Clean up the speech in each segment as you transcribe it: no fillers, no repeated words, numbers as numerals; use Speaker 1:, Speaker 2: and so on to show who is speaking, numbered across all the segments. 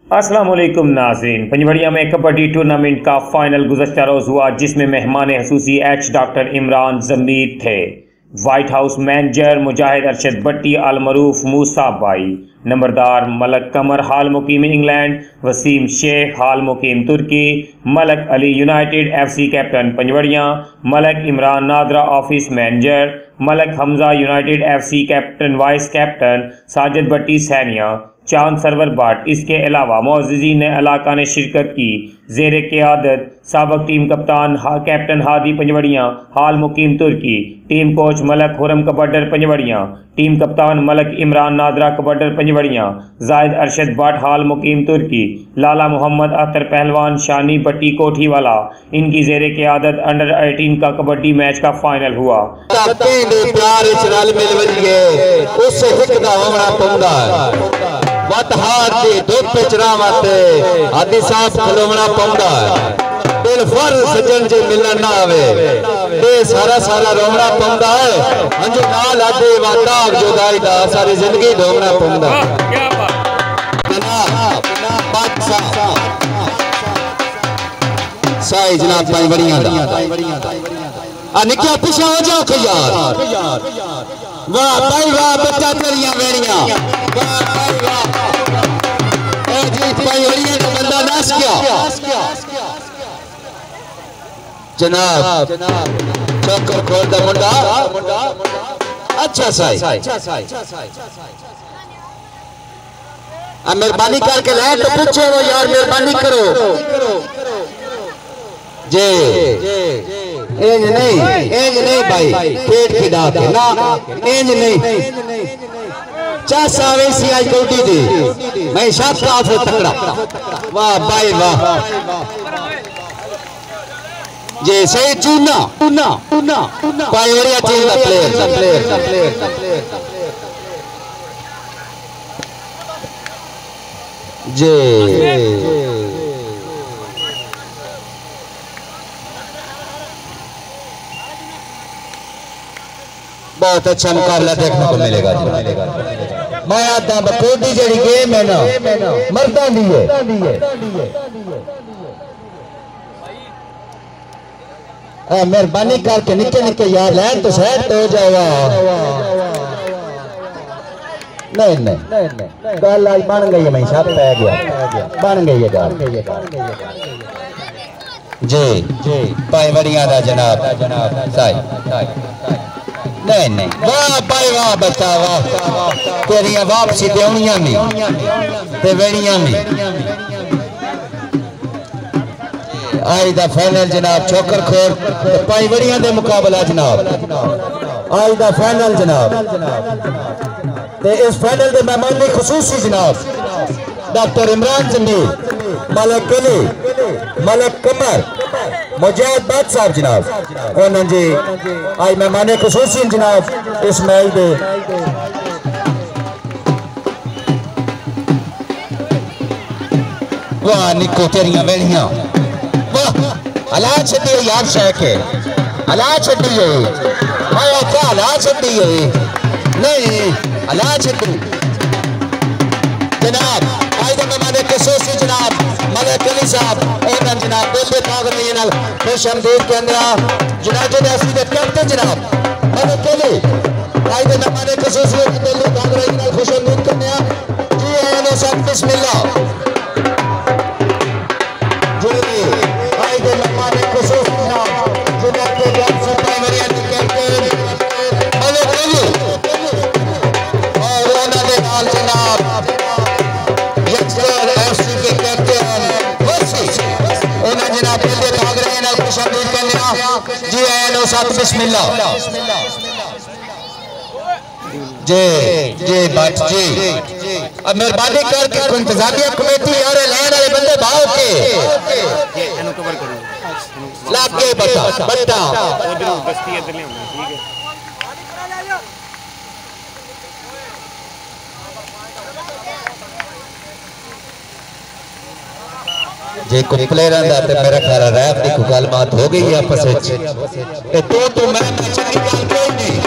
Speaker 1: अस्सलाम वालेकुम नाज़रीन। पंजवड़िया में कबड्डी टूर्नामेंट का फाइनल गुज़श्ता रोज़ हुआ, जिसमें मेहमान खसूसी एच डॉक्टर इमरान ज़मीर थे। White house manager Mujahid Arshad Bhatti, अलमरूफ मूसा भाई, नंबरदार मलक कमर हाल मुकीम इंग्लैंड, वसीम शेख हाल मुकीम तुर्की, Malik Ali united FC captain Panjwadia, Malik Imran NADRA office manager, Malik Hamza united FC captain vice captain, Sajid Bhatti Sainia, Chand Sarwar Bhatt. इसके अलावा मोअज़्ज़िज़ीन इलाका ने शिरकत की। ज़ेर क़ियादत साबक टीम कप्तान कैप्टन हादी पंजवड़िया हाल मुकीम तुर्की, टीम कोच मलक खुरम कबड्डर पंजवड़िया, टीम कप्तान मलक इमरान नादरा कबड्डर पंजवड़िया, जाहिद अरशद भट्ट हाल मुकीम तुर्की, लाला मोहम्मद अख्तर पहलवान शानी भट्टी कोठीवाला। इनकी ज़ेर क़ियादत अंडर 18 का कबड्डी मैच का फाइनल हुआ।
Speaker 2: सजन जे मिलन ना आवे ते सारा सारा रोना पौंदा है। अंजू नाल आदे वादा जुदाई दा सारी जिंदगी ढोना पौंदा है। साई जनाब पंजवड़िया दा आ निक्या पिछा हो जाओ खयार। वाह भाई वाह, बच्चा तेरियां वेड़ियां, वाह भाई वाह। ए जी पंजवड़िया का बंदा नस गया जनाब। चक्कर खोल दा मुंडा, अच्छा साई मेहरबानी करके ले तो पूछे वो यार, मेहरबानी करो जे एज नहीं भाई, पेट खिदा के ना, एज नहीं चासा वैसी आज कौटी दी मैं शाद काफे तकड़ा। वाह भाई वाह जे सही चूना पायवरिया टीम का प्लेयर जे बहुत अच्छा मुकाबला देखने को मिलेगा। मैं आता बकोटी जड़ी गेम है ना मर्दा दी है। मेहरबानी करके निके निके यार लैन तो साइड हो जाओ। नहीं गल आज बन गई है, मैं सब पै गया, बन गई है गल जी पंजवड़िया दा जनाब साई। नहीं वाह भाई वाह बच्चा वाह, तेरिया वापसी देवनिया में ते वेड़िया में। आज दा फाइनल जनाब चौकर खोर पंजवड़िया दे मुकाबला जनाब, आज दा फाइनल जनाब। ते इस फाइनल दे मेहमान खसूसी जनाब डॉक्टर इमरान ज़मीर, मलक अली, मलक कमर, मुजाहिद भट्ट साहब जनाब। उन्होंने जी आज मेहमान खसूसी जनाब इस मैच दे। वाह निको तेरिया वेड़ियां, वाह अला छड़ी यार शेख है, अला छड़ी है मैं क्या अला छड़ी है नहीं अला छड़ी जनाब। आज मेहमान खसूसी जनाब मलक अली साहब और जनाब दिल्ली भाग रही है खुश हमदीद के अंदर यूनाइटेड FC के कैप्टन जनाब मलक अली। आज मेहमान खसूसी दिल्ली भाग रही है खुश हमदीद करने जी आने सब बिस्मिल्लाह जी आए साथ बिस्मिल्लाह जी भट्ट जी। अब मेहरबानी करके इंतजामिया कमेटी और लाइन वाले बंदे भाव के लागे बता जे कोई प्लेयर आंदा ते मेरा ख्याल रैप दी कोई गलबात हो गई है आपस विच ते तो मैं चंगी गल कोई नहीं।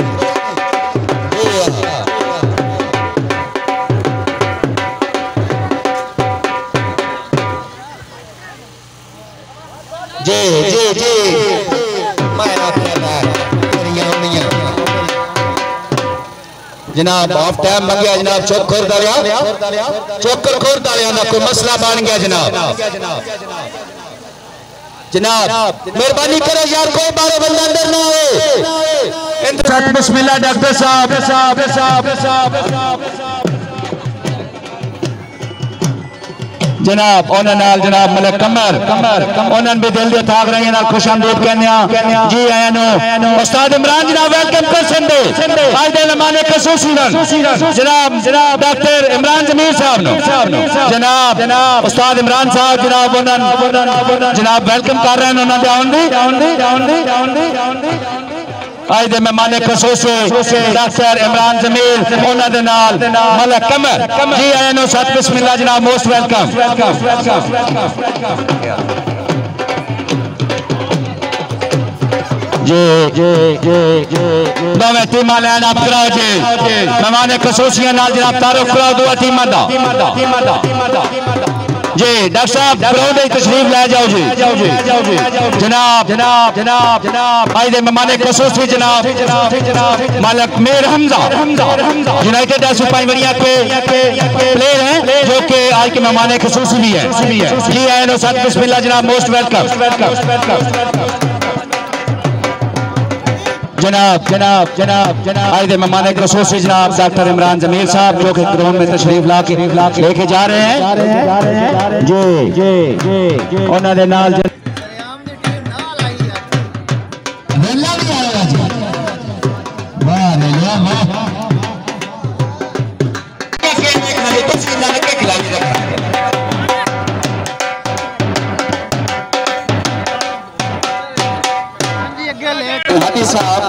Speaker 2: जनाब हाफ टाइम मंगया जनाब चौकर दालिया चौकर खोर दालिया ना कोई मसला बन गया जनाब मेहरबानी करो यार कोई बारे बंदा अंदर ना आए। बिस्मिल्लाह डॉक्टर साहब जनाब जनाब मलिक कमर उन्होंने भी दिल दे ताक रहे ना खुशामदीद कहने जी आया नो उस्ताद इमरान जनाब वेलकम कर संदे आज दे जमाने खसूसी जनाब डॉक्टर इमरान जमीर साहब नो जनाब उस्ताद इमरान साहब जनाब उन्होंने जनाब वेलकम कर रहे हैं उन्होंने आउंदी आज दे मेहमान खसूसी डॉक्टर इमरान जमीर उन्होंने नाल मलिक कमर जी आया नो सत बिस्मिल्लाह जनाब मोस्ट वेलकम दोवें टीमां लैन अप कराओ जी मेहमान खसूसियां नाल जनाब तारुफ कराओ दो टीमां दा जी डॉक्टर साहब ग्राउंड में तशरीफ ले जाओ जी जनाब आज दे मेहमान खसूसी जनाब मालिक मीर हमजा यूनाइटेड सिपाहीवरिया के प्लेयर हैं जो कि आज के मेहमान खसूसी भी है जी आए नो सत बिस्मिल्लाह जनाब मोस्ट वेलकम जनाब आज दे मेहमान खसूसी जनाब डॉक्टर इमरान जमीर साहब जो कि ग्राउंड में तशरीफ लेके जा रहे हैं जी उन्होंने नाल साहब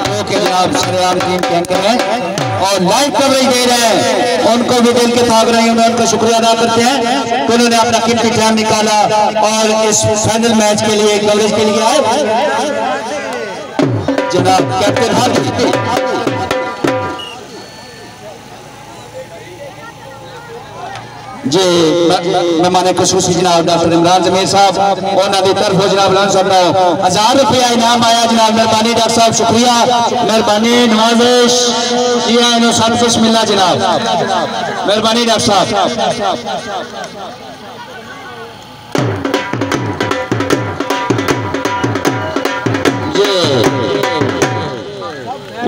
Speaker 2: जो कि जनाब सरेआम टीम के एंकर हैं और लाइव कवरेज दे रहे हैं उनको भी दिल के ताक रहे हैं उनका शुक्रिया अदा करते हैं कि उन्होंने अपना कीमती टाइम निकाला और इस फाइनल मैच के लिए कवरेज के लिए आए जनाब कैप्टन हादी जी मेहमान खसूसी जनाब डॉक्टर इमरान जमीर साहब उन्होंने तरफ जनाब लान साहब को 1000 रुपया इनाम आया जनाब मेहरबानी डॉक्टर साहब शुक्रिया मेहरबानी नवाजिश जी आए सब बिस्मिल्लाह जनाब मेहरबानी डॉक्टर साहब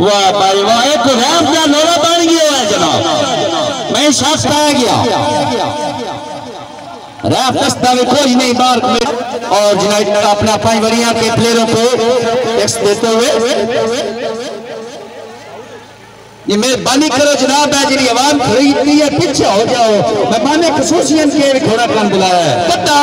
Speaker 2: वाह भाई वाह एक राम का नोरा बन गया है जनाब मैं साफ आ गया रैफ दस्तावेज खोज नहीं बार और यूनाइटेड अपना पाईवरिया के प्लेयरों को टैक्स देते हुए ये मेहरबानी करो जनाब है जी आवाम खरीदती है पीछे हो जाओ मेहमान खसूसियन के घोड़ा कान बुलाया है पता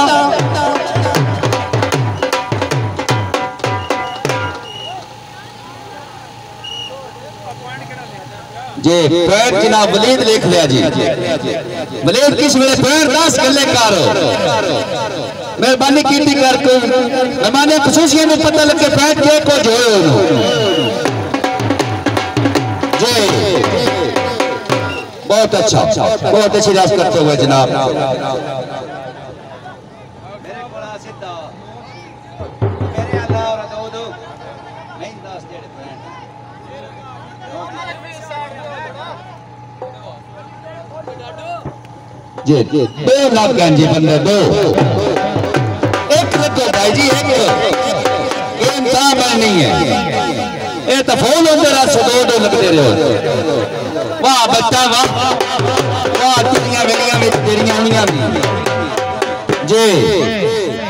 Speaker 2: जी पैर जनाब वलीद लिख लिया जी वलीद किस वेले पैर 10 गले कर मेहरबानी कीती कर को मेहमान खसूसियत में पता लगे पैर के को जोड़ो जी बहुत अच्छा बहुत अच्छी रास करते हुए जनाब जी 2 लाख जी बंदे 2 एक लगो भाई जी एक ये इंतजाम नहीं है ये तो फोन होते रहा 2 लगते रहो वाह बच्चा वाह तेरियां वेलियां में तेरियां हुईयां भी जी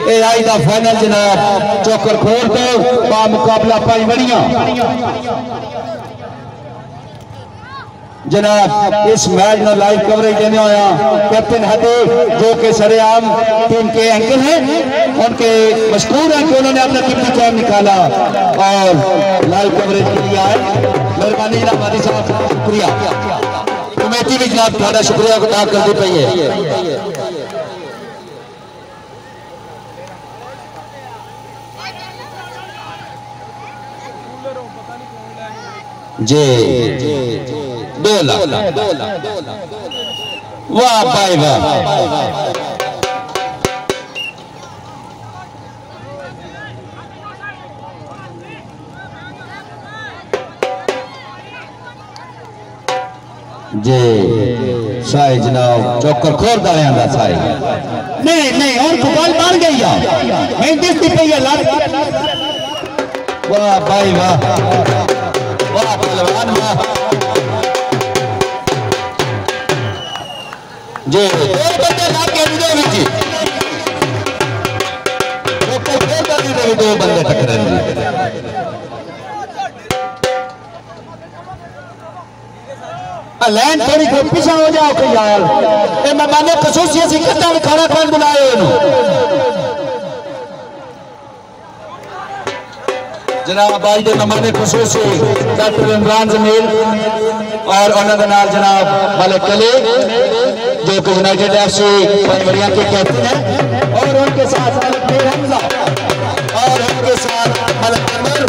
Speaker 2: ये आई दा फाइनल जनाब चौकर खोर तो बा मुकाबला पाईवरिया जनाब इस मैच में लाइव कवरेज देने आया कैप्टन हदी जो कि सरेआम टीम के एंकर हैं उनके मशकूर हैं कि उन्होंने अपना कीमती टाइम निकाला और लाइव कवरेज के लिए आए मेहरबानी जनाब हादी साहब शुक्रिया कमेटी भी जनाब थोड़ा शुक्रिया अदा करती पई है जी 2 लाख वाह भाई वाह जी साई जनाब चौकर खोर दालियां दा साई नहीं नहीं और बॉल मार गई है मैं दिसती पई है लाल वाह भाई वाह वाह पहलवान वाह जी दो बंदे लाग के दे विच चौकर खोर दाली दे दो बंदे टकरन जी लैन थोड़ी पीछा हो जाओ कि यार ए मेहमान खसूसियत से कितना खाना खान बुलाए जनाब भाई दे मेहमान खसूसी डॉक्टर इमरान जमील और उन्होंने नाल जनाब मलिक अली जो कि यूनाइटेड एफसी पंजवड़िया के कैप्टन हैं और उनके साथ हमजा और उनके साथ मलिक अमर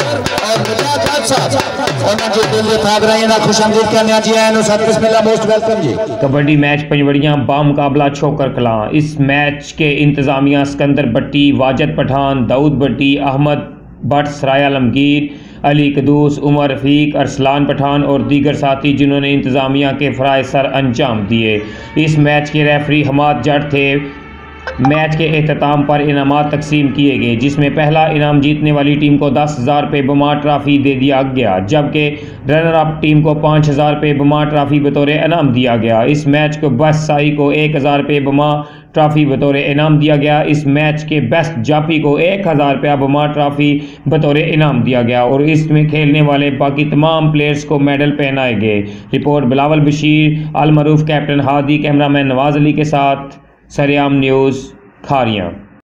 Speaker 2: और मुजाहिद साहब
Speaker 1: कबड्डी मैच पंजवड़िया बामुकाबला छोकर कलां। इस मैच के इंतजामिया सिकंदर भट्टी, वाजिद पठान, दाऊद भट्टी, अहमद भट्ट, सराय आलमगीर, अली कदूस, उमर रफीक, अरसलान पठान और दीगर साथी जिन्होंने इंतजामिया के फ़राइज़ सर अंजाम दिए। इस मैच के रेफरी हमाद जट थे। मैच के एहतमाम पर इनामात तकसीम किए गए जिसमें पहला इनाम जीतने वाली टीम को 10,000 रुपये बमा ट्राफ़ी दे दिया गया जबकि रनर अप टीम को 5,000 रुपये बमा ट्राफ़ी बतौर इनाम दिया गया। इस मैच को बेस्ट साई को 1,000 रुपये बमा ट्राफ़ी बतौर इनाम दिया गया। इस मैच के बेस्ट जापी को 1,000 रुपया बमा ट्राफ़ी बतौर इनाम दिया गया और इसमें खेलने वाले बाकी तमाम प्लेयर्स को मेडल पहनाए गए। रिपोर्ट बिलावल बशीर, अल मरूफ कैप्टन हादी, कैमरामैन नवाज अली के साथ सरेआम न्यूज़ खारियां।